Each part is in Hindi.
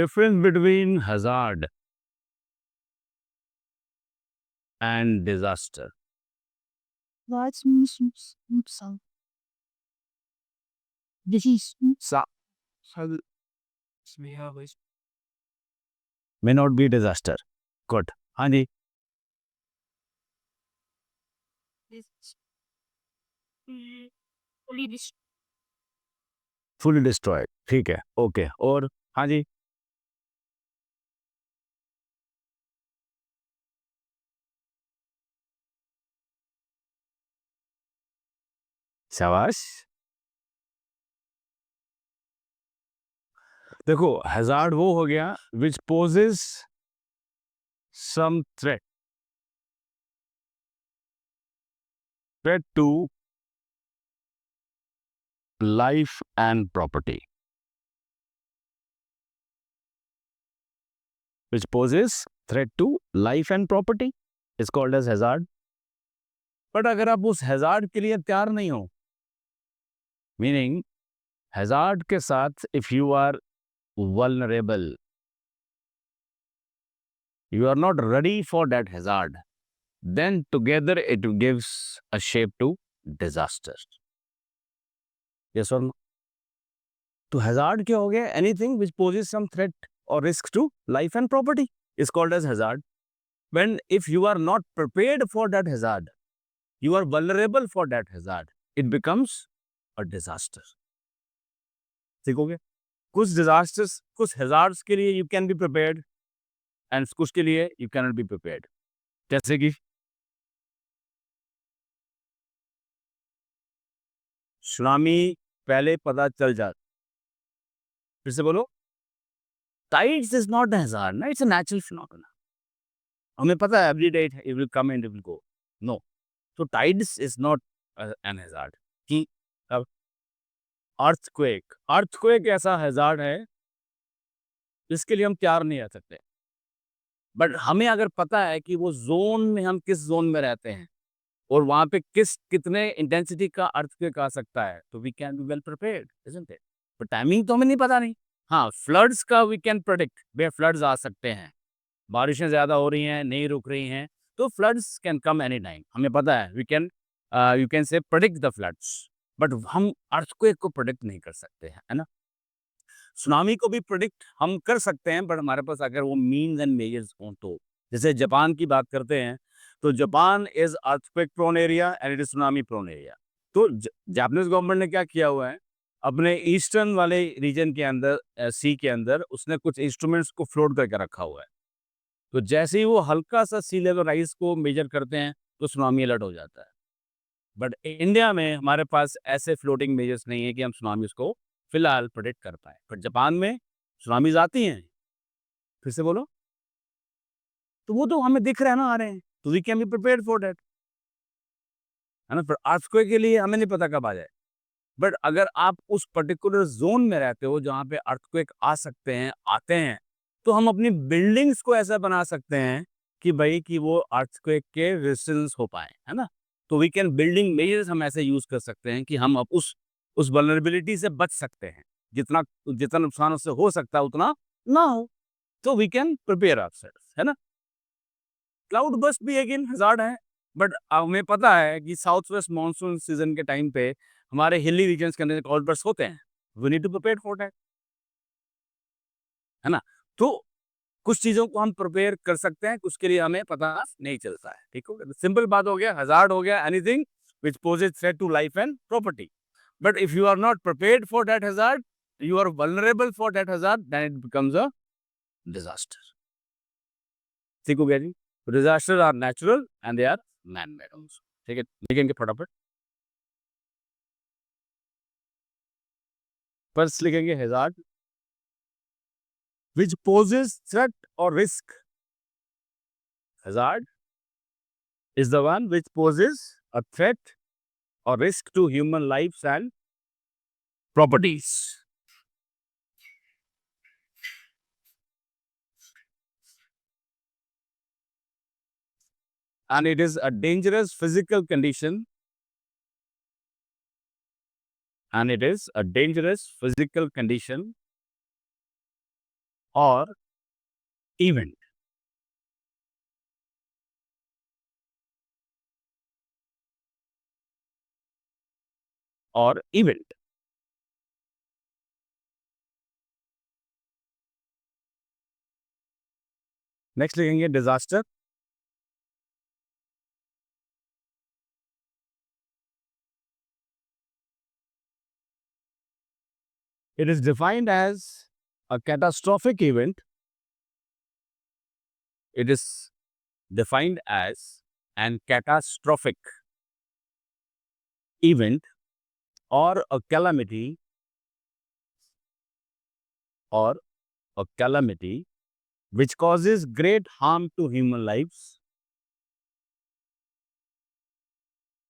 difference between hazard and disaster. Large nuisance. Disease. May not be disaster. Good. हाँ जी. Fully destroyed. ठीक है. Okay. और हाँ जी. शाबाश. देखो, हैजार्ड वो हो गया which poses some threat to life and property, which poses threat to life and property is called as hazard. But अगर आप उस hazard के लिए तैयार नहीं हो, meaning hazard के साथ if you are vulnerable, you are not ready for that hazard, then together it gives a shape to disaster. Yes or no? तो hazard क्या हो गया? Anything which poses some threat or risk to life and property is called as hazard. When if you are not prepared for that hazard, you are vulnerable for that hazard, it becomes a disaster. ठीक हो गया? कुछ disasters, कुछ hazards के लिए you can be prepared and कुछ के लिए you cannot be prepared. जैसे कि सुनामी पहले पता चल जाता. फिर से बोलो. Tides is not a hazard, no, it's a natural phenomenon. हमें पता है every day it will come and it will go. No. So tides is not an hazard. कि अब earthquake ऐसा hazard है जिसके लिए हम तैयार नहीं रह सकते. बट हमें अगर पता है कि वो जोन में हम किस जोन में रहते हैं और वहां पे कितने इंटेंसिटी का अर्थक्वेक आ सकता है, तो we can be well prepared, isn't it? पर टाइमिंग तो हमें नहीं पता नहीं. हाँ, फ्लड्स का वी कैन प्रेडिक्ट, वे फ्लड्स आ सकते हैं, बारिशें ज्यादा हो रही हैं, नहीं रुक रही हैं, तो floods can come any time, हमें पता है. We can you can say predict the floods, but हम अर्थक्वेक को प्रेडिक्ट नहीं कर सकते हैं, है ना. सुनामी को भी प्रेडिक्ट हम कर सकते हैं, बट हमारे पास अगर वो मीन्स एंड मेजर्स हों तो. जैसे जापान की बात करते हैं, तो Japan is earthquake prone area and it is tsunami prone area. तो जापानीज गवर्नमेंट ने क्या किया हुआ है, अपने ईस्टर्न वाले रीजन के अंदर, सी के अंदर उसने कुछ इंस्ट्रूमेंट्स को फ्लोट करके रखा हुआ है. तो जैसे ही वो हल्का सा सी लेवल राइज को मेजर करते हैं, तो सुनामी अलर्ट हो जाता है. बट इंडिया में हमारे पास ऐसे फ्लोटिंग मेजर्स नहीं है कि हम सुनामीज को फिलहाल प्रेडिक्ट कर पाए. बट जापान में सुनामीज आती हैं. फिर से बोलो. तो वो तो हमें दिख रहा है ना, आ रहे हैं, तो we can be prepared for that, है ना. पर अर्थक्वेक के लिए हमें नहीं पता कब आ जाए. बट अगर आप उस पर्टिकुलर जोन में रहते हो जहाँ पे अर्थक्वेक आ सकते हैं, आते हैं, तो हम अपनी बिल्डिंग्स को ऐसा बना सकते हैं कि भाई कि वो अर्थक्वेक के रेजिस्टेंस हो पाए, है ना. तो वी कैन बिल्डिंग मेजर्स हम ऐसे यूज कर सकते हैं कि हम अब उस वल्नरेबिलिटी से बच सकते हैं. जितना जितना नुकसान उससे हो सकता है उतना ना हो, तो वी कैन प्रिपेयर आवरसेल्व्स, है ना. क्लाउड बस्ट भी अगेन हज़ार्ड है, बट हमें पता है कि साउथ वेस्ट मानसून सीजन के टाइम पे हमारे हिली रीजन्स के अंदर क्लाउड बस्ट होते हैं. We need to prepare for that, है ना. तो कुछ चीज़ों को हम प्रिपेयर कर सकते हैं, कुछ के लिए हमें पता नहीं चलता है. ठीक हो गया, सिंपल बात हो गया. हज़ार्ड हो गया anything which poses threat to life and property. But if you are not prepared for that hazard, you are vulnerable for that hazard, then it becomes a disaster. ठीक हो गया जी. Disasters are natural and they are man-made also. ठीक है, लिखेंगे फटाफट. फर्स्ट लिखेंगे hazard which poses threat or risk. Hazard is the one which poses a threat or risk to human lives and properties. And it is a dangerous physical condition. And it is a dangerous physical condition और इवेंट। और इवेंट। नेक्स्ट लिखेंगे disaster. It is defined as a catastrophic event. It is defined as an catastrophic event or a calamity or a calamity which causes great harm to human lives,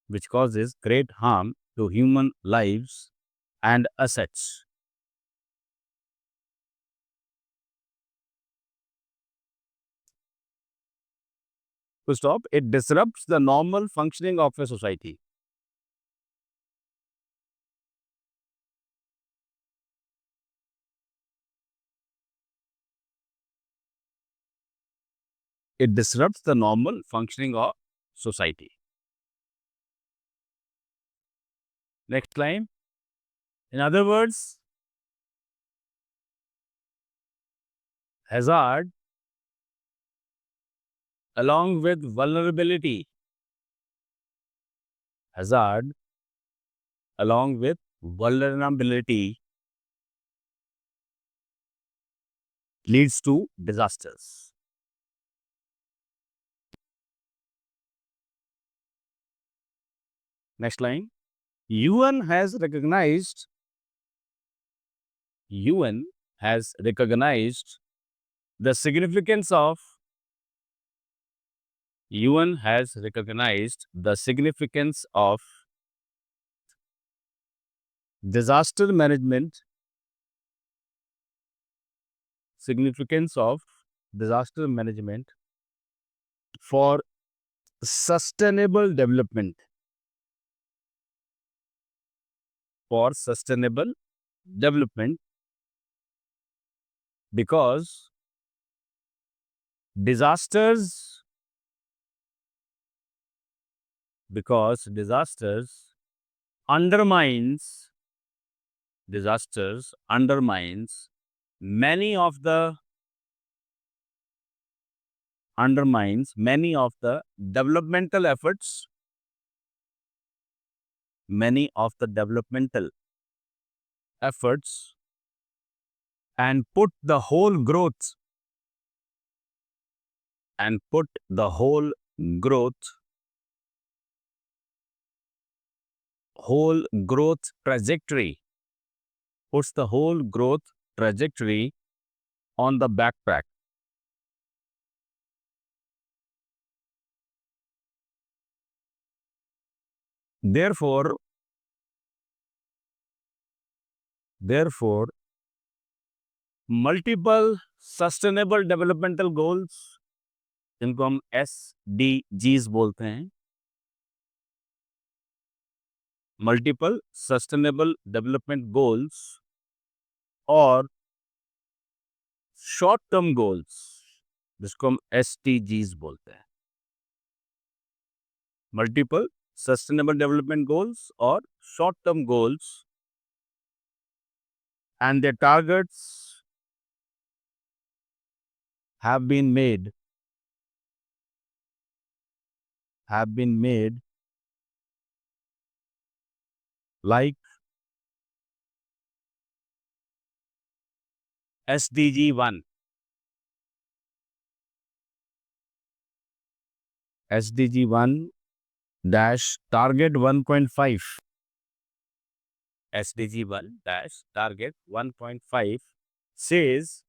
which causes great harm to human lives and assets. To stop, it disrupts the normal functioning of a society. It disrupts the normal functioning of society. Next line. In other words, hazard along with vulnerability. Hazard along with vulnerability leads to disasters. Next line. UN has recognized the significance of UN has recognized the significance of disaster management, significance of disaster management for sustainable development, for sustainable development, because disasters undermines many of the developmental efforts, and put the whole growth trajectory, puts the whole growth trajectory on the backtrack. Therefore, multiple sustainable developmental goals, जिनको हम SDGs बोलते हैं, multiple sustainable development goals और शॉर्ट टर्म गोल्स, जिसको हम SDGs बोलते हैं, मल्टीपल सस्टेनेबल डेवलपमेंट गोल्स और short term goals, and their targets have been made like SDG 1, SDG 1 dash target 1.5, SDG 1 dash target 1.5 says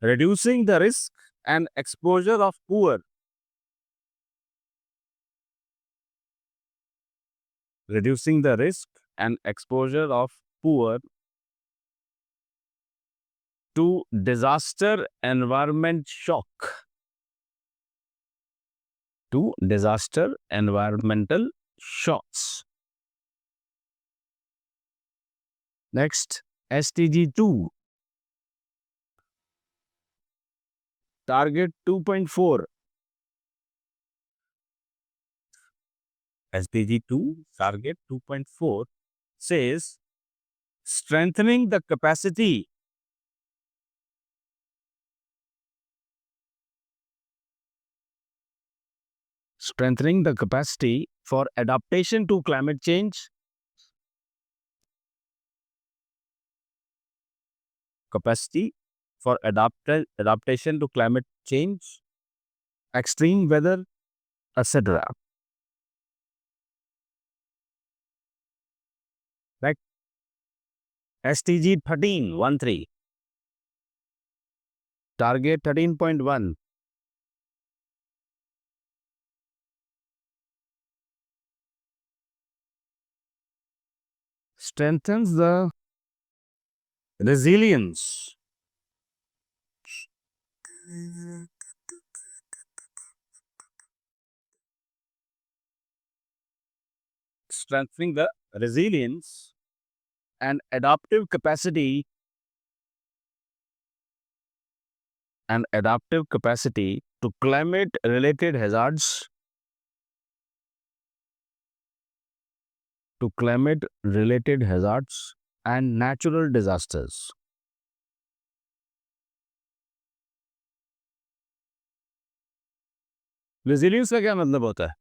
reducing the risk and exposure of poor, reducing the risk and exposure of poor to disaster environment shock, to disaster environmental shocks. Next, SDG 2. Target 2.4. SDG 2, target 2.4 says strengthening the capacity for adaptation to climate change, adaptation to climate change, extreme weather, etc. Like SDG 13, target 13.1. Strengthens the resilience. Strengthening the resilience and adaptive capacity to climate related hazards and natural disasters. Resilience का क्या मतलब होता है?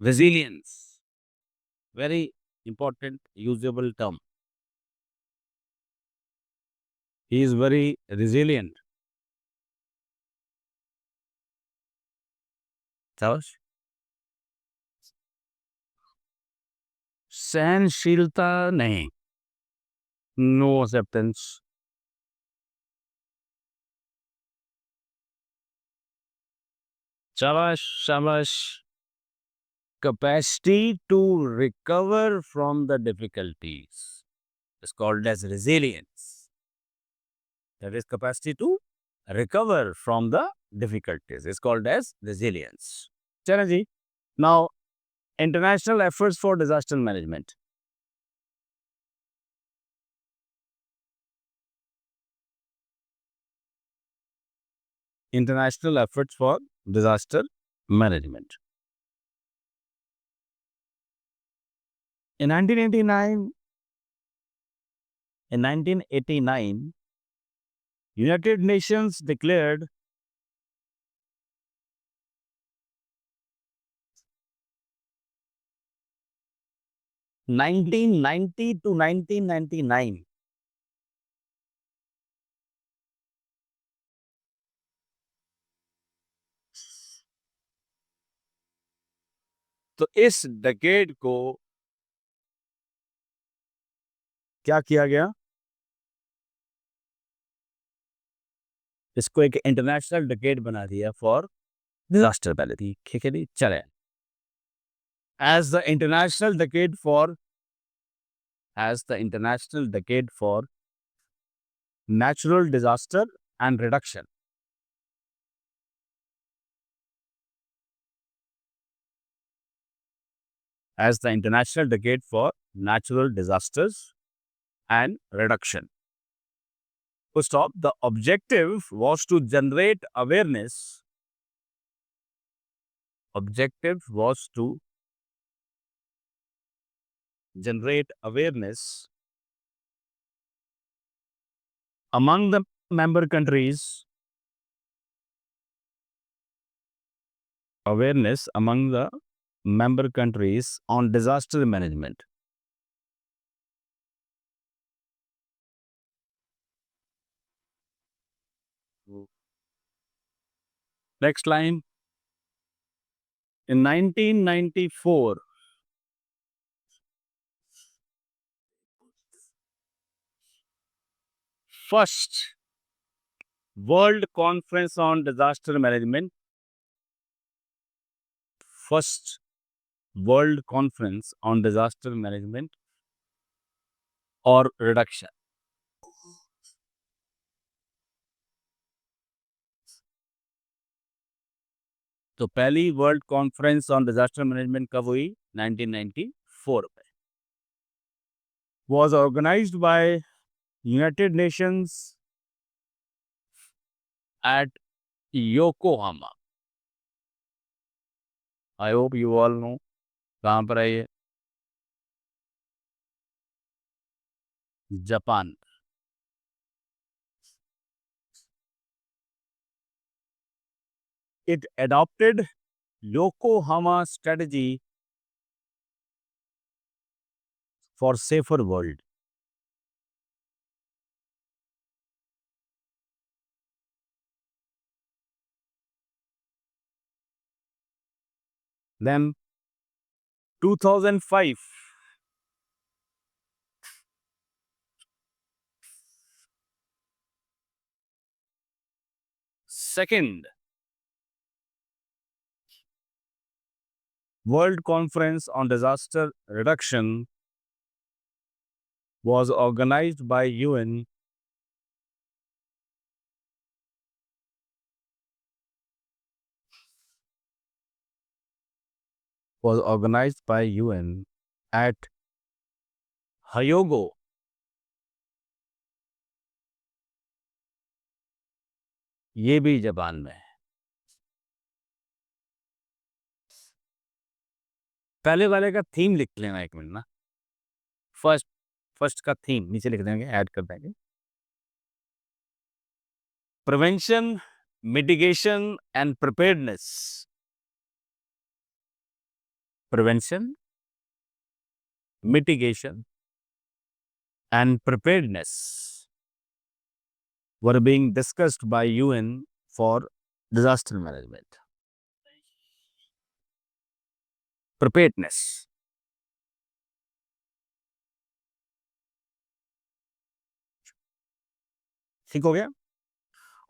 Resilience, very important usable term. He is very resilient. समझ? सहनशीलता नहीं. No acceptance. शाबाश. Capacity to recover from the difficulties is called as resilience. That is capacity to recover from the difficulties is called as resilience. चलो जी. Now, international efforts for disaster management. International efforts for disaster management. In 1989, United Nations declared 1990 to 1999 तो इस डेकेड को क्या किया गया? इसको एक इंटरनेशनल डेकेड बना दिया फॉर डिजास्टर मैनेजमेंट. ठीक है जी, चले. As the international decade for natural disaster and reduction. As the international decade for natural disasters and reduction. To stop, the objective was to generate awareness. Objective was to generate awareness among the member countries. Awareness among the member countries on disaster management. Next line. In 1994, first World Conference on Disaster Management. First World Conference on Disaster Management or Reduction. तो पहली world conference on disaster management कब हुई? 1994 में. was organized by United Nations at Yokohama. I hope you all know कहाँ पर है ये? Japan. It adopted Yokohama strategy for safer world. Then 2005, second World Conference on Disaster Reduction was organized by UN at Hyogo. ये भी जापान में है. पहले वाले का थीम लिख लेना एक मिनट ना. फर्स्ट का थीम नीचे लिख देंगे, ऐड कर देंगे. Prevention, mitigation and preparedness. Prevention, mitigation and preparedness were being discussed by UN for disaster management. Preparedness. ठीक हो गया.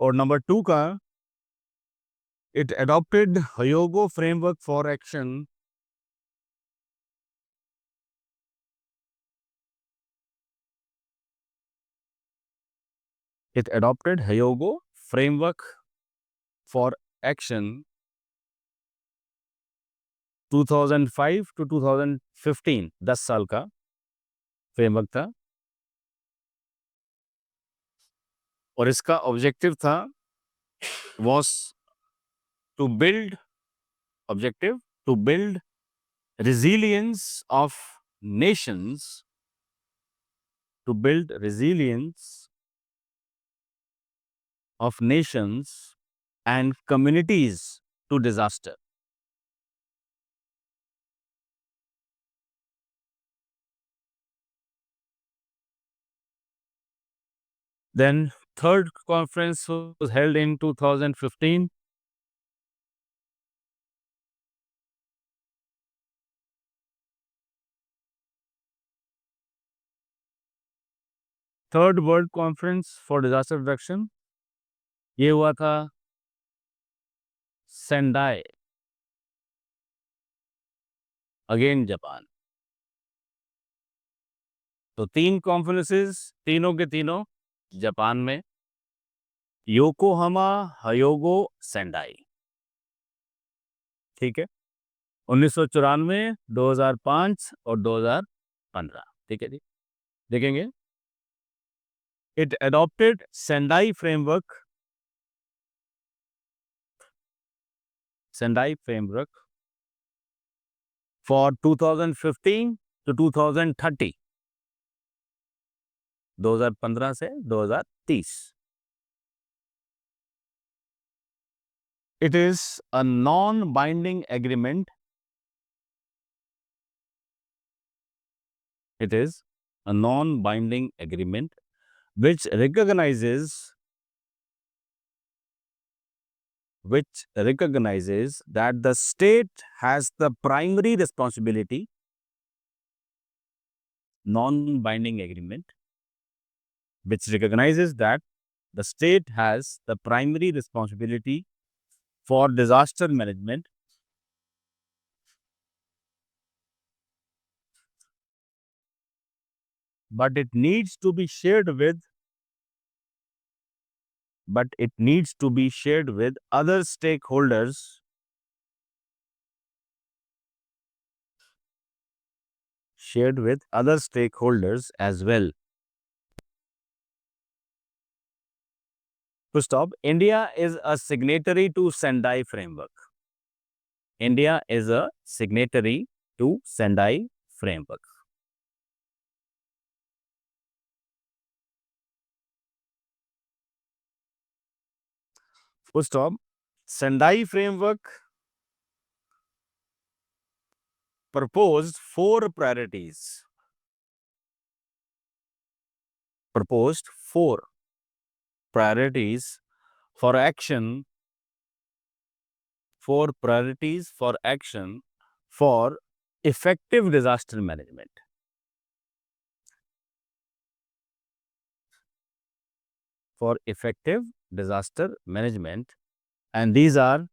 और नंबर 2 का, it adopted Hyogo framework for action it adopted Hyogo framework for action 2005 to 2015. 10 साल का फ्रेमवर्क था. और इसका ऑब्जेक्टिव था was to build resilience of nations, and communities to disaster. Then third conference was held in 2015. Third World Conference for Disaster Reduction ये हुआ था सेंडाई, अगेन जापान. तो 3 कॉन्फ्रेंसेस, तीनों के तीनों जापान में. Yokohama, Hyogo, Sendai. ठीक है. 1994, 2005 और 2015. ठीक है जी. देखेंगे. It adopted Sendai framework for 2015 to 2030. 2015 से 2030. It is a non-binding agreement. Which recognizes that the state has the primary responsibility. Non-binding agreement which recognizes that the state has the primary responsibility for disaster management, but it needs to be shared with other shared with other stakeholders as well. To stop, India is a signatory to Sendai Framework. India is a signatory to Sendai Framework. Full stop. Sendai Framework proposed four priorities. Proposed four priorities for action. Four priorities for action for effective disaster management. For effective disaster management, and these are: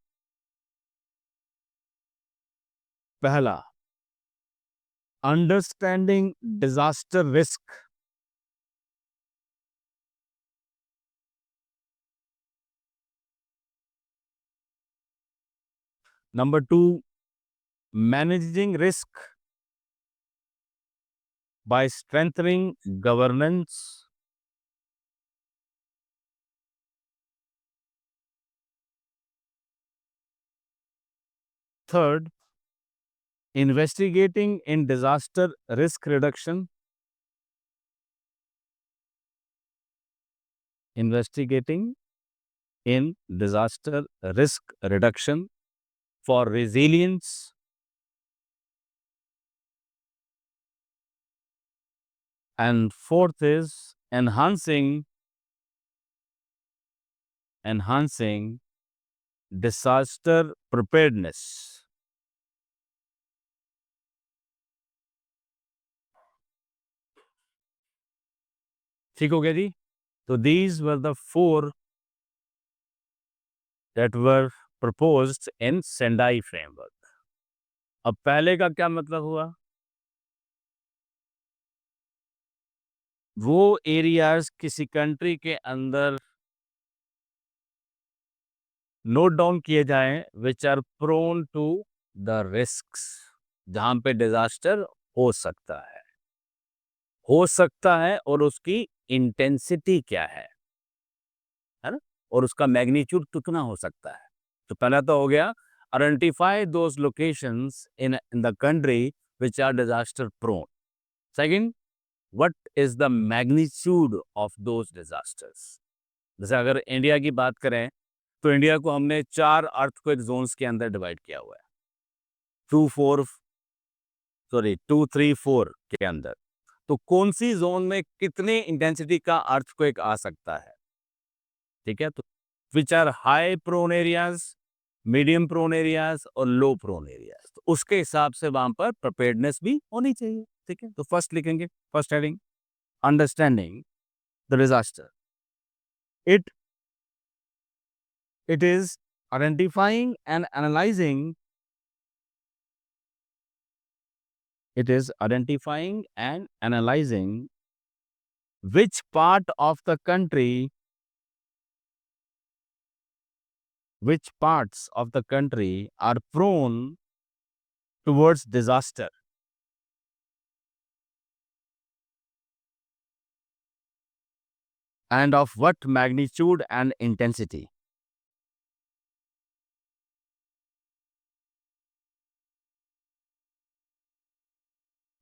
पहला, understanding disaster risk. Number two, managing risk by strengthening governance. Third, investigating in disaster risk reduction. Investigating in disaster risk reduction for resilience. And fourth is enhancing disaster preparedness. ठीक हो गया जी? So these were the four that were proposed in Sendai framework. अब पहले का क्या मतलब हुआ? वो एरियाज किसी कंट्री के अंदर नोट डाउन किए जाएं which are prone to the risks, जहां पे डिजास्टर हो सकता है और उसकी इंटेंसिटी क्या है ना, और उसका मैग्नीट्यूड कितना हो सकता है. तो पहला तो हो गया identify those locations in the country which are disaster prone. Second, what is the magnitude of those disasters. जैसे अगर इंडिया की बात करें तो इंडिया को हमने 4 अर्थक्वेक जोन्स के अंदर डिवाइड किया हुआ है. 2 3 4 के अंदर. तो कौन सी जोन में कितने इंटेंसिटी का अर्थक्वेक आ सकता है, ठीक है. तो which are high prone areas, medium prone areas और लो प्रोन एरियाज. तो उसके हिसाब से वहां पर प्रिपेयर्डनेस भी होनी चाहिए, ठीक है. तो फर्स्ट लिखेंगे, first heading, understanding the disaster. It is identifying and analyzing which part of the country, which parts of the country are prone towards disaster, and of what magnitude and intensity.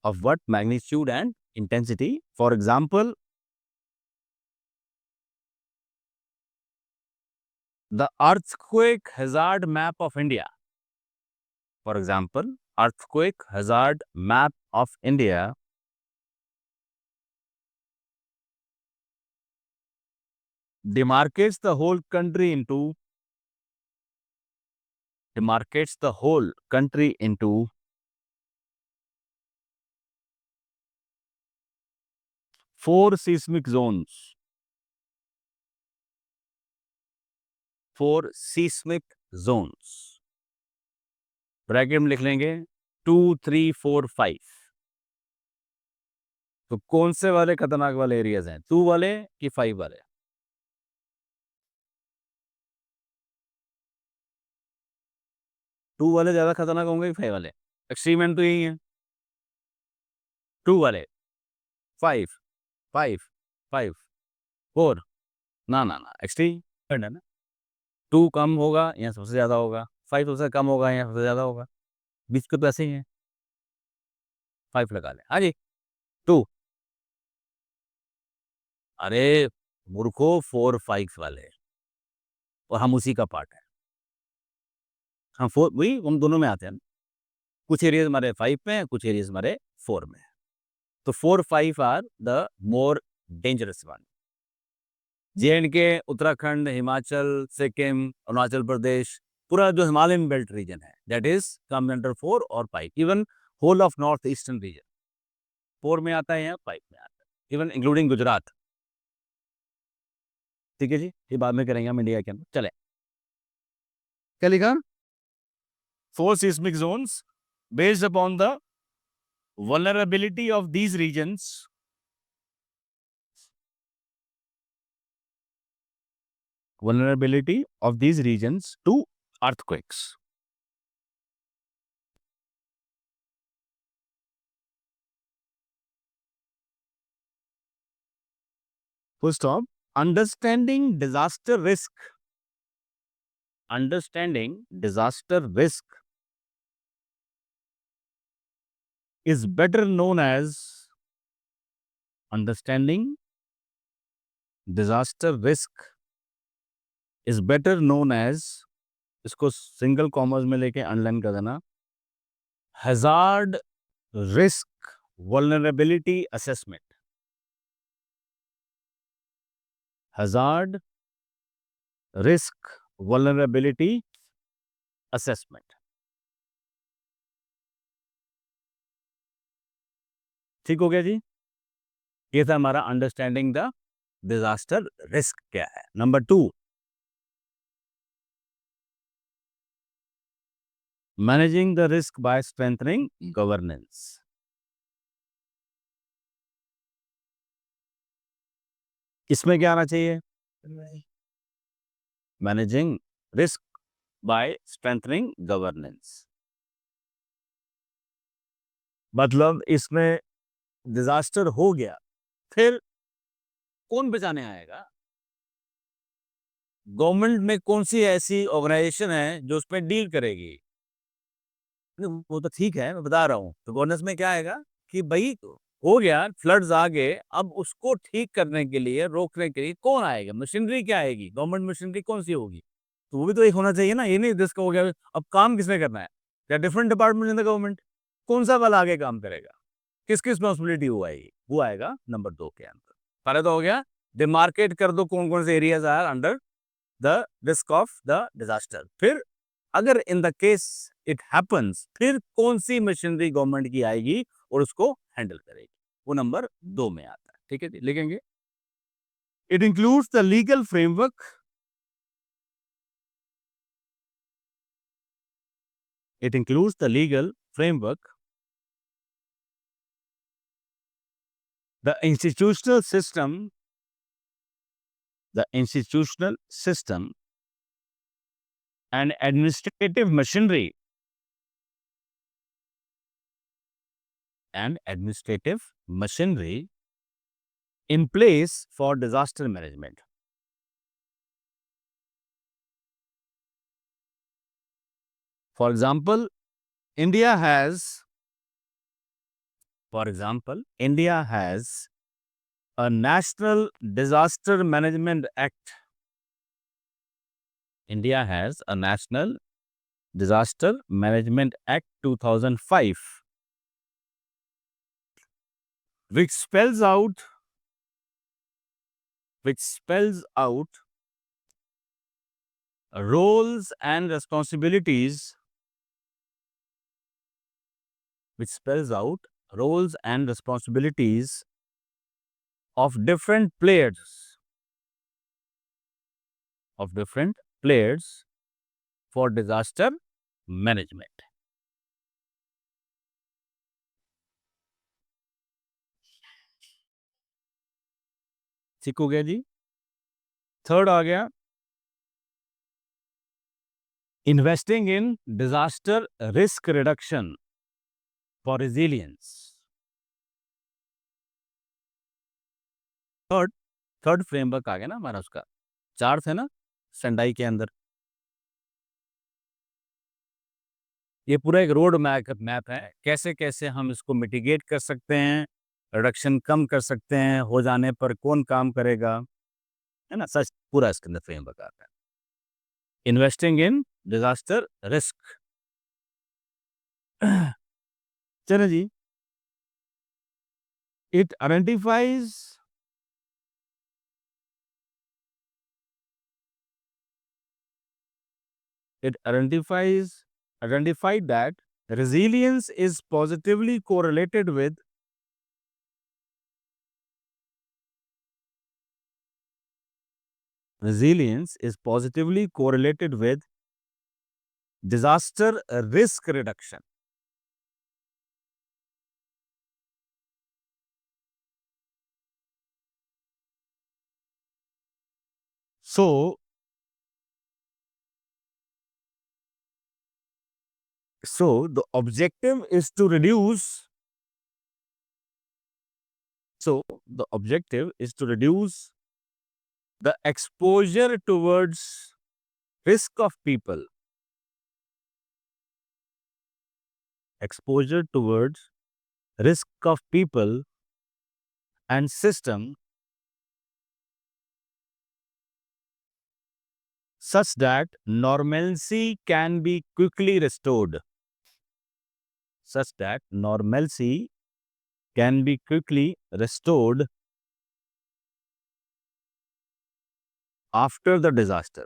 Of what magnitude and intensity. For example, the earthquake hazard map of India. For example, earthquake hazard map of India demarcates the whole country into 4 seismic zones. 4 seismic zones. Bracket में लिख लेंगे 2 3 4 5. तो कौन से वाले खतरनाक वाले एरियाज हैं, 2 वाले कि 5 वाले? 2 वाले ज्यादा खतरनाक होंगे कि 5 वाले? एक्सट्रीम एंड तो यही है. 2 वाले 5 5 5 4 ना ना ना एक्सटेंड है ना 2 कम होगा यहाँ सबसे ज़्यादा होगा 5 सबसे कम होगा यहाँ सबसे ज़्यादा होगा बीच के तो ऐसे ही हैं 5 लगा लें हाँ जी 2 अरे मूर्खो 4 5 वाले और हम उसी का पार्ट है हम 4 वही हम दोनों में आते हैं कुछ एरियाज हमारे 5 में है कुछ एरियाज हमारे 4 में है तो 4 5 are the more dangerous one J and K Uttarakhand Himachal Sikkim Arunachal Pradesh पूरा जो हिमालयन बेल्ट रीजन है दैट इज कम अंडर 4 और 5 even whole of north eastern region 4 में आता है या 5 में आता है इवन इंक्लूडिंग गुजरात ठीक है जी ये बाद में करेंगे हम इंडिया के अंदर चले क्या लिखा 4 seismic zones based upon the vulnerability of these regions to earthquakes full stop understanding disaster risk is better known as understanding disaster risk is better known as इसको सिंगल कॉमर्स में लेके अनलाइन कर देना hazard risk vulnerability assessment hazard risk vulnerability assessment ठीक हो गया जी ये था हमारा अंडरस्टैंडिंग द डिजास्टर रिस्क क्या है number 2 managing the risk by strengthening governance इसमें क्या आना चाहिए managing risk by strengthening governance मतलब इसमें डिजास्टर हो गया फिर कौन बचाने आएगा गवर्नमेंट में कौन सी ऐसी ऑर्गेनाइजेशन है जो उस पर डील करेगी वो तो ठीक है मैं बता रहा हूँ तो गवर्नेंस में क्या आएगा कि भाई हो गया फ्लड्स आ गए अब उसको ठीक करने के लिए रोकने के लिए कौन आएगा मशीनरी क्या आएगी गवर्नमेंट मशीनरी कौन सी होगी तो वो भी तो एक होना चाहिए ना ये नहीं जिसका हो गया अब काम किसने करना है क्या different department in the government कौन सा वाला आगे काम करेगा किसकी रिस्पॉन्सिबिलिटी वो आएगी वो आएगा नंबर 2 के अंदर पहले तो हो गया डिमार्केट कर दो कौन कौन से areas are under the risk of the disaster फिर अगर in the case it happens फिर कौन सी मशीनरी गवर्नमेंट की आएगी और उसको हैंडल करेगी वो नंबर 2 में आता है ठीक है जी लिखेंगे it includes the legal framework it includes the legal framework the institutional system and administrative machinery in place for disaster management. For example, India has a National Disaster Management Act. India has a National Disaster Management Act 2005, which spells out roles and responsibilities of different players for disaster management. ठीक हो गया जी थर्ड आ गया investing in disaster risk reduction for resilience. Third third framework आ गया ना हमारा उसका। 4 थे ना सेंडाई के अंदर। ये पूरा एक रोड मैप है, कैसे-कैसे हम इसको मिटिगेट कर सकते हैं, रिडक्शन कम कर सकते हैं, हो जाने पर कौन काम करेगा, है ना? सच पूरा इसके अंदर फ्रेमवर्क आता है। Investing in disaster risk. चलो जी। It identifies it identified that resilience is positively correlated with disaster risk reduction. So the objective is to reduce. So the objective is to reduce the exposure towards risk of people, exposure towards risk of people and system, such that normalcy can be quickly restored. Such that normalcy can be quickly restored after the disaster.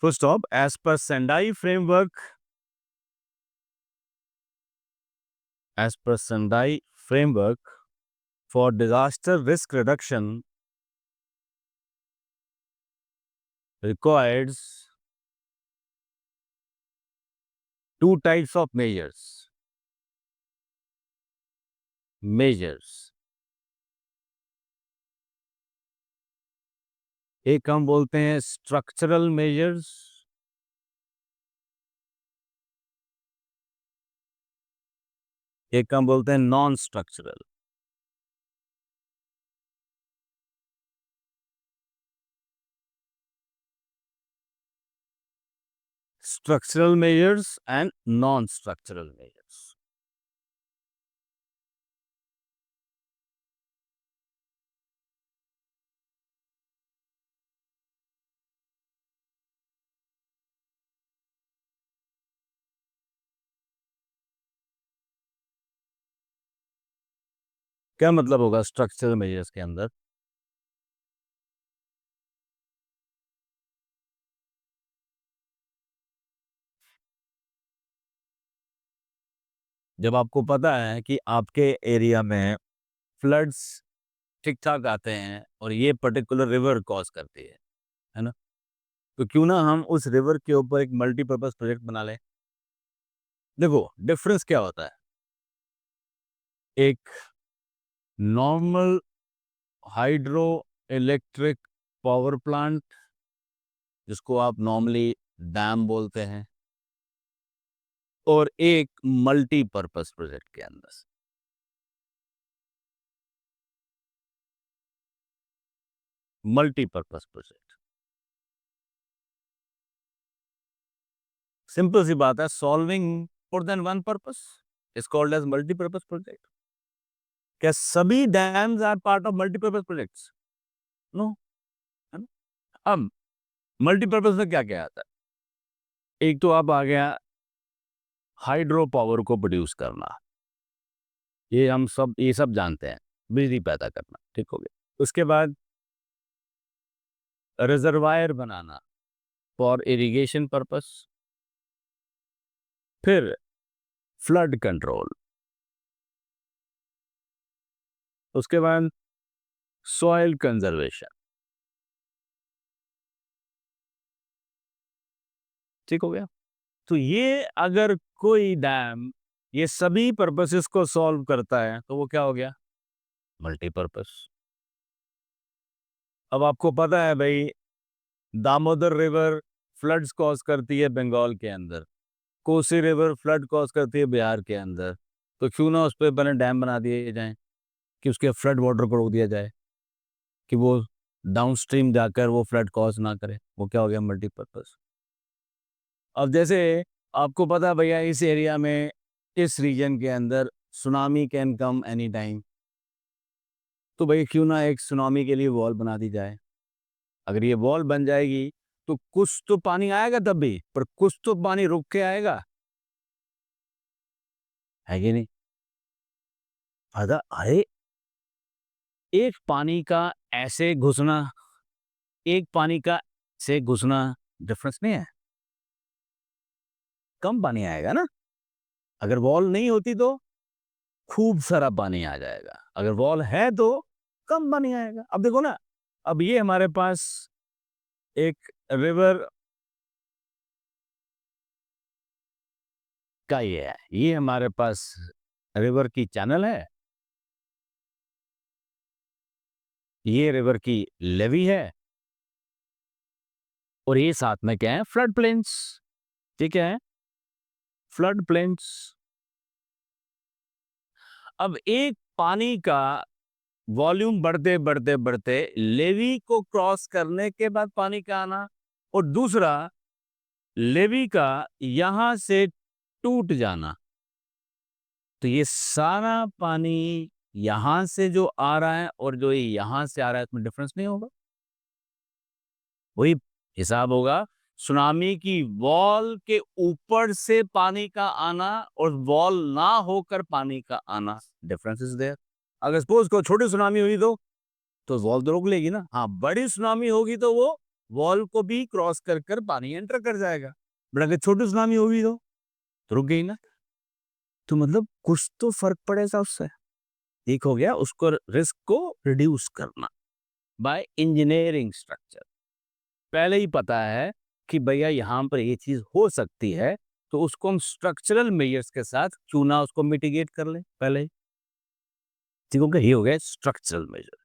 Full stop. As per Sendai framework, for disaster risk reduction requires two types of measures. एक हम बोलते हैं स्ट्रक्चरल मेजर्स, एक हम बोलते हैं non structural. Structural measures and non structural measures. क्या मतलब होगा स्ट्रक्चरल मेजर्स के अंदर? जब आपको पता है कि आपके एरिया में फ्लड्स ठीक-ठाक आते हैं और ये पर्टिकुलर रिवर कॉज़ करती है ना? तो क्यों ना हम उस रिवर के ऊपर एक मल्टीपर्पज़ प्रोजेक्ट बना लें? देखो, डिफरेंस क्या होता है? एक normal hydro electric power plant, जिसको आप नॉर्मली डैम बोलते हैं, और एक मल्टीपर्पज़ प्रोजेक्ट के अंदर। Multipurpose project. सिंपल सी बात है, solving more than one purpose is called as multipurpose project. क्या सभी dams are part of multipurpose projects? No, है ना? अब मल्टीपर्पज में क्या क्या आता है? एक तो अब आ गया हाइड्रो पावर को प्रोड्यूस करना, ये सब जानते हैं, बिजली पैदा करना, ठीक हो गया। उसके बाद reservoir banana for irrigation purpose, फिर फ्लड कंट्रोल, उसके बाद सॉइल कंजर्वेशन, ठीक हो गया। तो ये अगर कोई डैम ये सभी पर्पसेस को सॉल्व करता है तो वो क्या हो गया? मल्टीपर्पस। अब आपको पता है भाई, दामोदर रिवर फ्लड्स कॉज करती है बंगाल के अंदर, कोसी रिवर फ्लड कॉज करती है बिहार के अंदर, तो क्यों ना उस पर बने डैम बना दिए जाएं कि उसके फ्लड वाटर को रोक दिया जाए कि वो डाउनस्ट्रीम जाकर वो फ्लड कॉज ना करे। वो क्या हो गया, मल्टीपर्पज। अब जैसे आपको पता है भैया, इस एरिया में, इस रीजन के अंदर tsunami can come any time, तो भाई क्यों ना एक सुनामी के लिए वॉल बना दी जाए। अगर ये वॉल बन जाएगी तो कुछ तो पानी आएगा तब भी, पर कुछ तो पानी रुक के आएगा, है कि नहीं? अरे एक पानी का ऐसे घुसना, एक पानी का से घुसना डिफरेंस नहीं है, कम पानी आएगा ना। अगर वॉल नहीं होती तो खूब सारा पानी आ जाएगा, अगर वॉल है तो कम पानी आएगा। अब देखो ना, अब ये हमारे पास एक रिवर का ये है, ये हमारे पास रिवर की चैनल है, ये रिवर की लेवी है, और ये साथ में क्या है, फ्लड प्लेन्स। ठीक है, फ्लड प्लेन्स। अब एक पानी का वॉल्यूम बढ़ते बढ़ते बढ़ते लेवी को क्रॉस करने के बाद पानी का आना, और दूसरा लेवी का यहां से टूट जाना, तो ये सारा पानी यहां से जो आ रहा है और जो ये यहां से आ रहा है, इसमें डिफरेंस नहीं होगा। वही हिसाब होगा, सुनामी की वॉल के ऊपर से पानी का आना और वॉल ना होकर पानी का आना, डिफरेंस इज देयर। अगर सपोज को छोटी सुनामी हुई तो वॉल तो रोक लेगी ना। हाँ, बड़ी सुनामी होगी तो वो वॉल को भी क्रॉस कर कर पानी एंटर कर जाएगा, बट अगर छोटी सुनामी होगी तो रुक गई ना। तो मतलब कुछ तो फर्क पड़ेगा उससे। एक हो गया उसको रिस्क को रिड्यूस करना बाय इंजीनियरिंग स्ट्रक्चर। पहले ही पता है कि भैया यहाँ पर ये चीज हो सकती है, तो उसको हम स्ट्रक्चरल मेजर्स के साथ क्यों ना उसको मिटिगेट कर ले पहले ही। ठीक हो गया, ये हो गया स्ट्रक्चरल मेजर।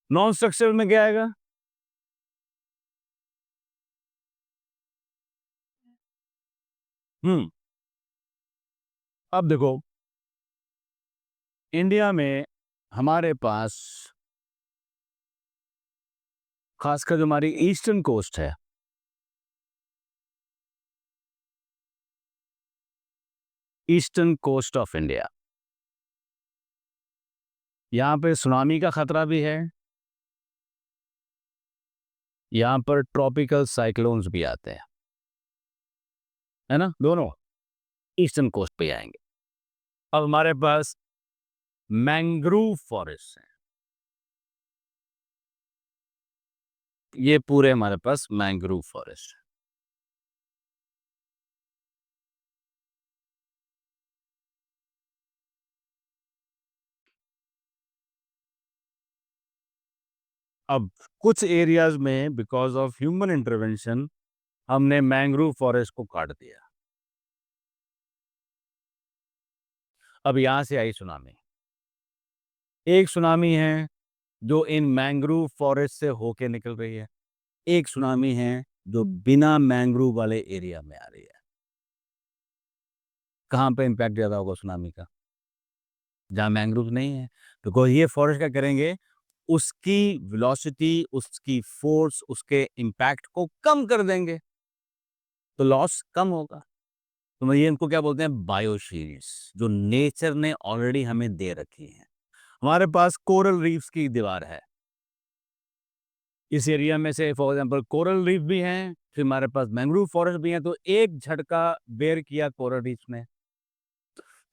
नॉन स्ट्रक्चरल में क्या आएगा? हम्म अब देखो, इंडिया में हमारे पास खासकर जो हमारी ईस्टर्न कोस्ट है, ईस्टर्न कोस्ट ऑफ इंडिया, यहाँ पे सुनामी का खतरा भी यहाँ पर ट्रॉपिकल साइक्लोन्स भी आते हैं, है ना, दोनों ईस्टर्न कोस्ट पे आएंगे। अब हमारे पास मैंग्रोव फॉरेस्ट है, ये पूरे हमारे पास मैंग्रोव फॉरेस्ट है। अब कुछ एरियाज में बिकॉज ऑफ ह्यूमन इंटरवेंशन हमने मैंग्रोव फॉरेस्ट को काट दिया। अब यहां से आई सुनामी। एक सुनामी है जो इन मैंग्रोव फॉरेस्ट से होके निकल रही है, एक सुनामी है जो बिना मैंग्रोव वाले एरिया में आ रही है। कहां पे इंपैक्ट ज्यादा होगा सुनामी का? जहां मैंग्रोव नहीं है, बिकॉज ये फॉरेस्ट क्या करेंगे, उसकी वेलोसिटी, उसकी फोर्स, उसके इम्पैक्ट को कम कर देंगे, तो लॉस कम होगा। तो ये इनको क्या बोलते हैं, बायोशील्ड्स, जो नेचर ने ऑलरेडी हमें दे रखी है। हमारे पास कोरल रीफ्स की दीवार है इस एरिया में से, फॉर एग्जांपल कोरल रीफ भी हैं, फिर हमारे पास मैंग्रोव फॉरेस्ट भी हैं, तो एक झटका बेर किया कोरल रीफ ने,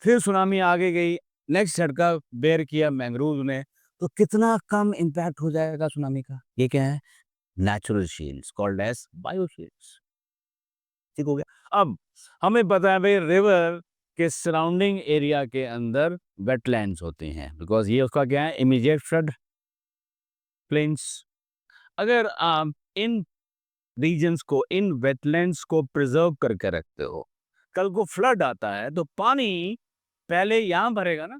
फिर सुनामी आगे गई, नेक्स्ट झटका बेर किया मैंग्रोव ने, तो कितना कम इम्पैक्ट हो जाएगा सुनामी का। ये क्या है, नेचुरल शील्ड्स कॉल्ड एज बायोशील्ड्स। ठीक हो गया। अब हमें पता है भाई, रिवर के सराउंडिंग एरिया के अंदर वेटलैंड्स होते हैं, बिकॉज ये उसका क्या है, इमीडिएट फ्लड प्लेन्स। अगर आप इन रीजन्स को, इन वेटलैंड्स को प्रिजर्व करके रखते हो, कल को फ्लड आता है तो पानी पहले यहां भरेगा ना,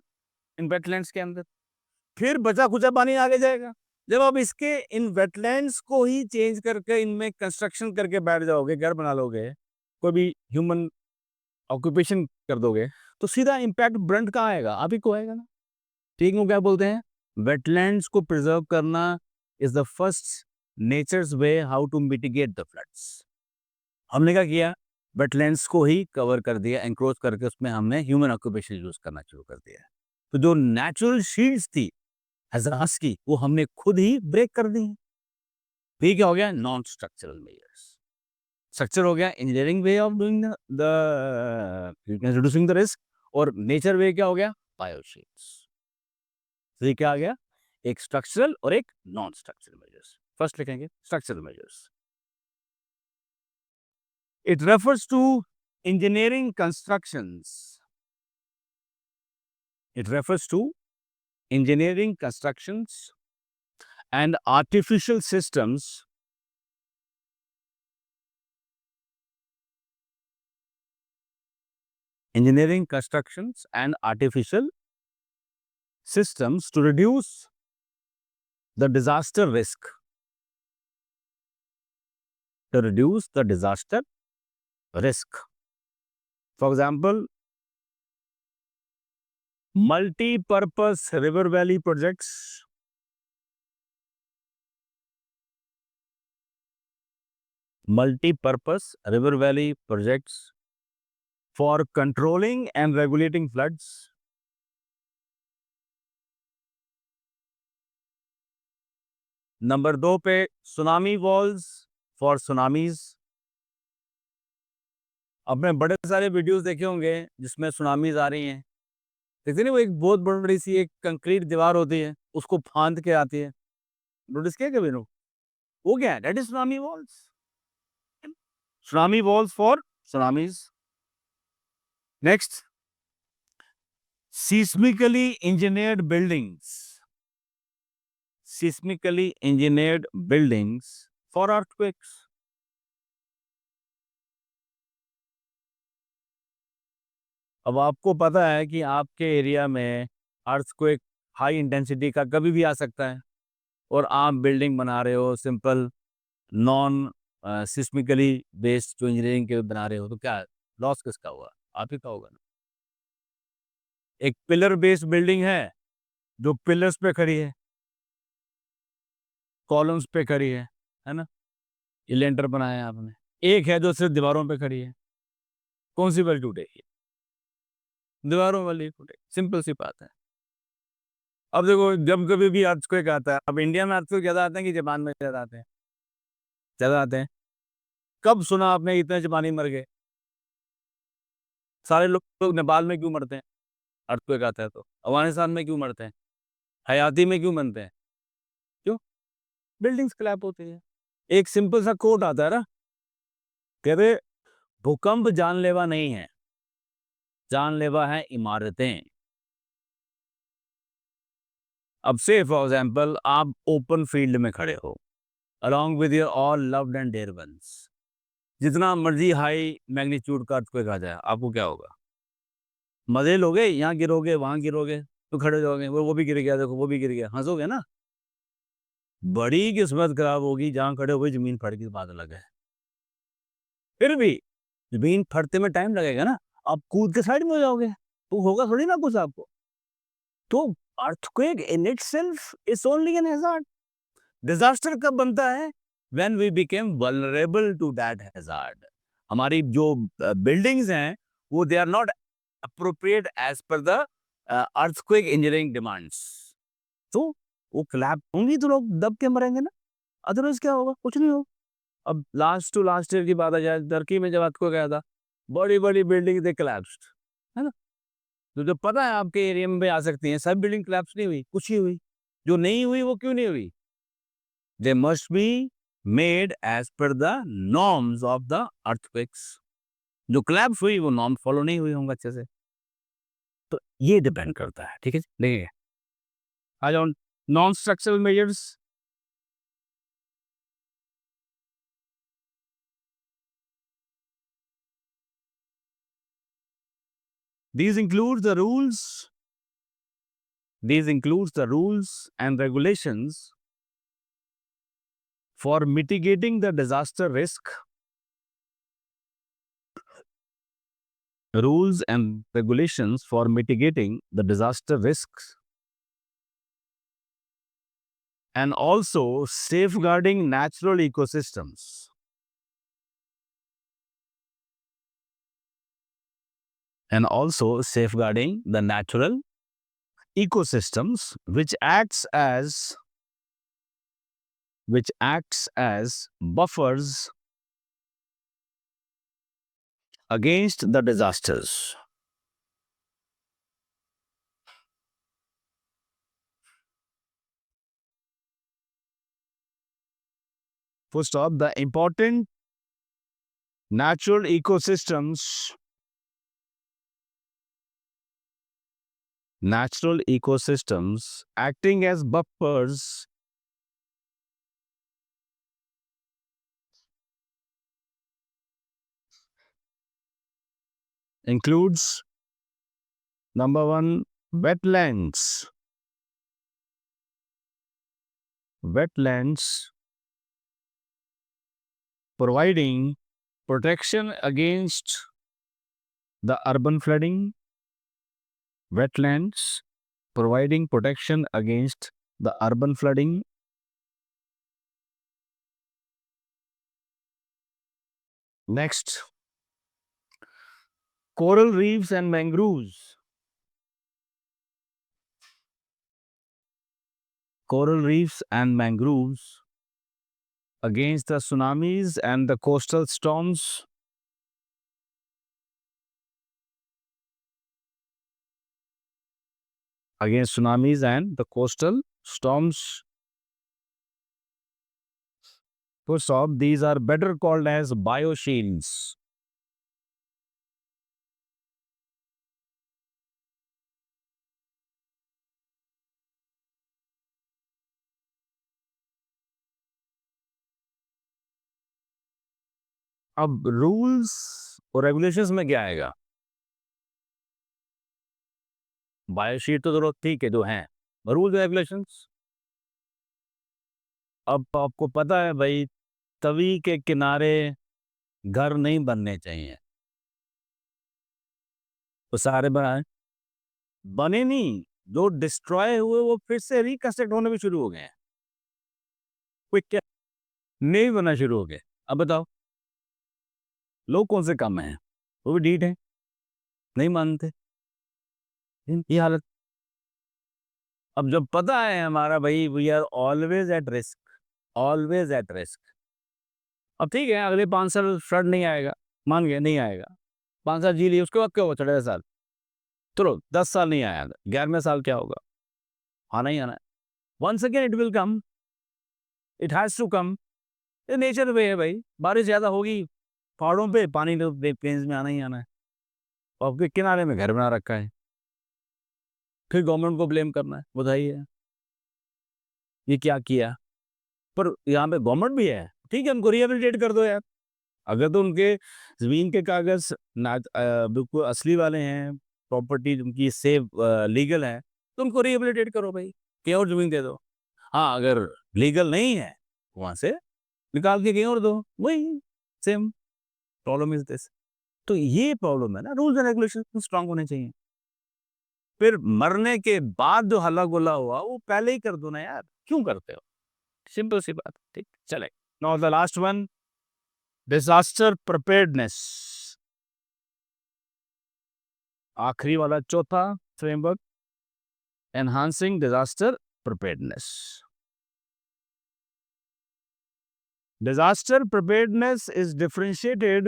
इन वेटलैंड्स के अंदर, फिर बचा खुचा पानी आगे जाएगा। जब आप इसके इन वेटलैंड्स को ही चेंज करके इनमें कंस्ट्रक्शन करके बैठ जाओगे, घर बना लोगे, कोई भी ह्यूमन ऑक्यूपेशन कर दोगे, तो सीधा इम्पैक्ट ब्रंट कहाँ आएगा? आप ही को आएगा ना। ठीक है, क्या बोलते हैं, वेटलैंड्स को प्रिजर्व करना is the first nature's way how to mitigate the floods. हमने क्या किया, वेटलैंड्स को ही कवर कर दिया, एनक्रोच करके उसमें हमने ह्यूमन ऑक्यूपेशन यूज करना शुरू कर दिया। तो जो नेचुरल शील्ड्स थी हजारास की, वो हमने खुद ही ब्रेक कर दी। ठीक हो गया नॉन स्ट्रक्चरल मेजर्स। स्ट्रक्चर हो गया engineering way of doing the reducing the risk, और नेचर वे क्या हो गया, बायोशील्ड्स। तो ये क्या आ गया, एक स्ट्रक्चरल और एक नॉन स्ट्रक्चरल मेजर्स। फर्स्ट लिखेंगे structural measures. It refers to engineering constructions. It refers to engineering constructions and artificial systems engineering constructions and artificial systems to reduce the disaster risk. To reduce the disaster risk. For example, multi-purpose river valley projects, multi-purpose river valley projects for controlling and regulating floods. Number 2 पे सुनामी वॉल्स फॉर सुनामीज। आपने बड़े सारे वीडियोस देखे होंगे जिसमें सुनामीज आ रही हैं, देखते नहीं, वो एक बहुत बड़ी सी एक कंक्रीट दीवार होती है, उसको फांद के आती है। नोटिस किया कभी? नो, वो क्या है, that is tsunami walls. Tsunami walls for tsunamis. Next, seismically engineered buildings, seismically engineered buildings for earthquakes। अब आपको पता है कि आपके एरिया में अर्थक्वेक हाई इंटेंसिटी का कभी भी आ सकता है, और आप बिल्डिंग बना रहे हो सिंपल नॉन सिस्मिकली बेस्ड जो इंजीनियरिंग के बना रहे हो, तो क्या लॉस किसका हुआ? आप ही का होगा ना। एक पिलर बेस्ड बिल्डिंग है जो पिलर्स पे खड़ी है, कॉलम्स पे खड़ी है ना, ये लेंटर बनाया है आपने। एक है जो सिर्फ दीवारों पे खड़ी है, कौन सी वाली टूटेगी? दीवारों वाली टूटेगी, सिंपल सी बात है। अब देखो, जब कभी भी अर्थक्वेक आता है, अब इंडिया में अर्थक्वेक ज्यादा आते हैं कि जापान में ज्यादा आते हैं? ज्यादा आते हैं। कब सुना आपने इतने जापानी मर गए? सारे लोग नेपाल में क्यों मरते हैं अर्थक्वेक आता है? तो अफगानिस्तान में क्यों मरते हैं? हयाती में क्यों मरते हैं? क्यों? बिल्डिंग्स क्लैप होती है। एक सिंपल सा कोट आता है ना, कहते भूकंप जानलेवा नहीं है, जानलेवा है इमारतें। अब से फॉर एग्जाम्पल आप ओपन फील्ड में खड़े हो along with your all loved and dear ones, जितना मर्जी हाई मैग्नीट्यूड का अर्थक्वेक आ जाए, आपको क्या होगा? मजे लोगे, यहाँ गिरोगे वहां गिरोगे, तो खड़े हो जाओगे, वो भी गिर गया, देखो वो भी गिर गया, हंसोगे ना। बड़ी किस्मत खराब होगी जहां खड़े हुए जमीन फट की बात अलग है। फिर भी जमीन फटते में टाइम लगेगा ना, आप कूद के साइड में हो जाओगे, तो होगा थोड़ी ना कुछ आपको। तो earthquake in itself is only an hazard. डिजास्टर कब बनता है? When we became vulnerable to that hazard. हमारी जो बिल्डिंग्स हैं, वो they are not appropriate as per the earthquake engineering demands. तो वो क्लैप होंगी तो लोग दब के मरेंगे ना, अदरवाइज क्या होगा? कुछ नहीं होगा। अब लास्ट टू लास्ट ईयर की बात आ जाए, टर्की में जब आपको गया था, बड़ी बड़ी बिल्डिंग दे collapsed, है ना। तो जब पता है आपके एरिया में भी आ सकती हैं, सब बिल्डिंग collapse नहीं हुई, कुछ ही हुई। जो नहीं हुई वो क्यों नहीं हुई? They must be made as per the norms of the earthquakes. जो collapse हुई वो नॉर्म फॉलो नहीं हुई होंगे अच्छे से। तो ये डिपेंड करता है, ठीक है जी। देखिए, आ जाओ, non structural measures. These include the rules. These includes the rules and regulations For mitigating the disaster risk, rules and regulations for mitigating the disaster risks, and also safeguarding natural ecosystems. And also safeguarding the natural ecosystems, which acts as buffers against the disasters. First off, the important natural ecosystems acting as buffers includes number one, wetlands. Wetlands providing protection against the urban flooding. Wetlands providing protection against the urban flooding. Next, coral reefs and mangroves. Coral reefs and mangroves against the tsunamis and the coastal storms. Against tsunamis and the coastal storms. First off, these are better called as bioshields. अब रूल्स और रेगुलेशंस में क्या आएगा? बायोशीट तो जरूरत ठीक है जो हैं, रूल्स रेगुलेशंस। अब आपको पता है भाई, तवी के किनारे घर नहीं बनने चाहिए, तो सारे बनाए बने नहीं, जो डिस्ट्रॉय हुए वो फिर से रिकंस्ट्रक्ट होने भी शुरू हो गए हैं। कोई क्या नहीं बना शुरू हो गए। अब बताओ, लोग कौन से काम हैं? वो भी ढीठ है, नहीं मानते। ये हालत। अब जब पता है हमारा भाई, we are always at risk, always at risk. अब ठीक है, अगले 5 साल फ्लड नहीं आएगा, मान गए नहीं आएगा, 5 साल जी लिए, उसके बाद क्या होगा? 6 साल, चलो 10 साल नहीं आया, 11वें साल क्या होगा? आना ही आना है। Once again it will come, it has to come. ये नेचर वे है भाई, बारिश ज्यादा होगी, पहाड़ों पे पानी तो प्लेन्स में आना ही आना है। और आपके किनारे में घर बना रखा है, फिर गवर्नमेंट को ब्लेम करना है, बताइए ये क्या किया? पर यहाँ पे गवर्नमेंट भी है, ठीक है, उनको रिहेबिलिटेट कर दो यार। अगर तो उनके जमीन के कागज बिल्कुल असली वाले हैं, प्रॉपर्टी उनकी सेफ लीगल है, तो उनको रिहेबिलिटेट करो भाई, कहीं और जमीन दे दो। हाँ, अगर लीगल नहीं है, वहां से निकाल के कहीं और दो, वही सेम प्रॉब्लम इज दिस। तो ये प्रॉब्लम है ना, रूल्स एंड रेगुलेशन स्ट्रांग होने चाहिए। फिर मरने के बाद जो हल्ला गुल्ला हुआ वो पहले ही कर दो ना यार, क्यों करते हो? सिंपल सी बात, ठीक चले। Now the last one, disaster preparedness. आखिरी वाला चौथा framework, enhancing disaster preparedness. Disaster preparedness is differentiated.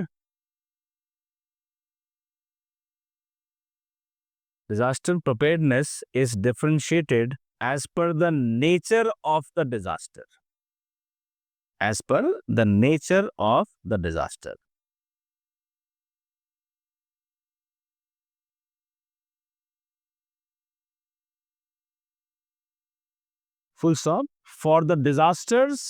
Disaster preparedness is differentiated as per the nature of the disaster. As per the nature of the disaster. Full stop. For the disasters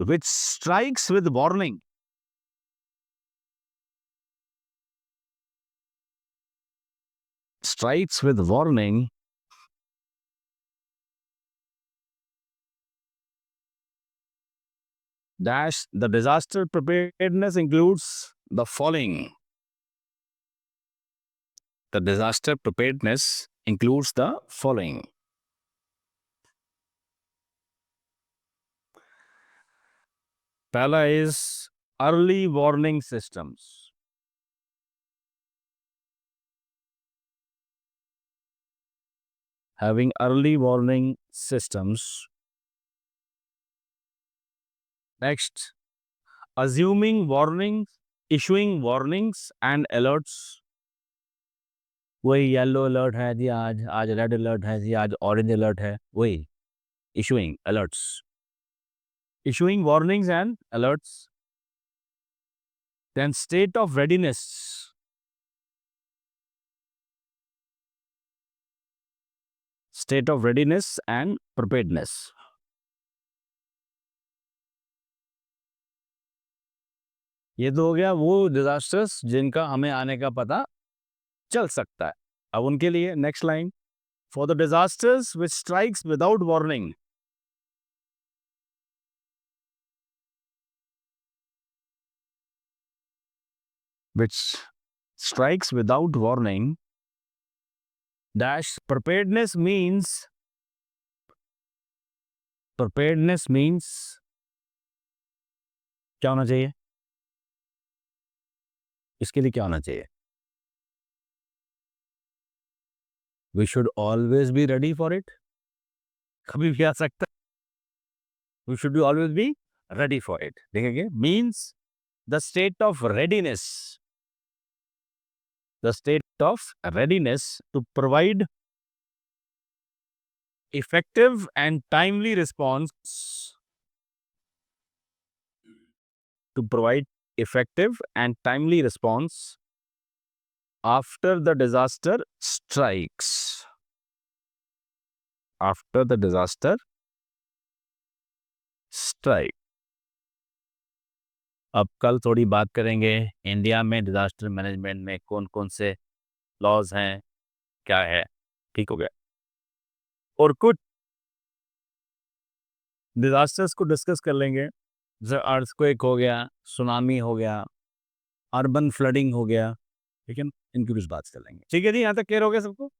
which strikes with warning, dash the disaster preparedness includes the following. The disaster preparedness includes the following. पहला is early warning systems. Having early warning systems. Next, assuming warnings, issuing warnings and alerts. वही येलो अलर्ट है जी, आज रेड अलर्ट है जी, आज ऑरेंज अलर्ट है, वही issuing alerts. Issuing warnings and alerts. Then state of readiness. State of readiness and preparedness. ये तो हो गया वो डिजास्टर्स जिनका हमें आने का पता चल सकता है. अब उनके लिए next line. For the disasters which strikes without warning. Which strikes without warning. Dash preparedness means क्या होना चाहिए? इसके लिए क्या होना चाहिए? We should always be ready for it. कभी भी आ सकता है. We should always be ready for it. देखेंगे means the state of readiness. The state of readiness to provide effective and timely response. To provide effective and timely response after the disaster strikes. After the disaster strike. अब कल थोड़ी बात करेंगे इंडिया में डिजास्टर मैनेजमेंट में कौन कौन से लॉज हैं, क्या है. ठीक हो गया. और कुछ डिजास्टर्स को डिस्कस कर लेंगे. जैसे अर्थक्वेक हो गया, सुनामी हो गया, अर्बन फ्लडिंग हो गया. ठीक है, इनकी कुछ बात कर लेंगे. ठीक है जी, यहाँ तक क्लियर हो गया सबको.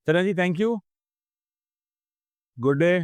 चलें जी, थैंक यू, गुड डे.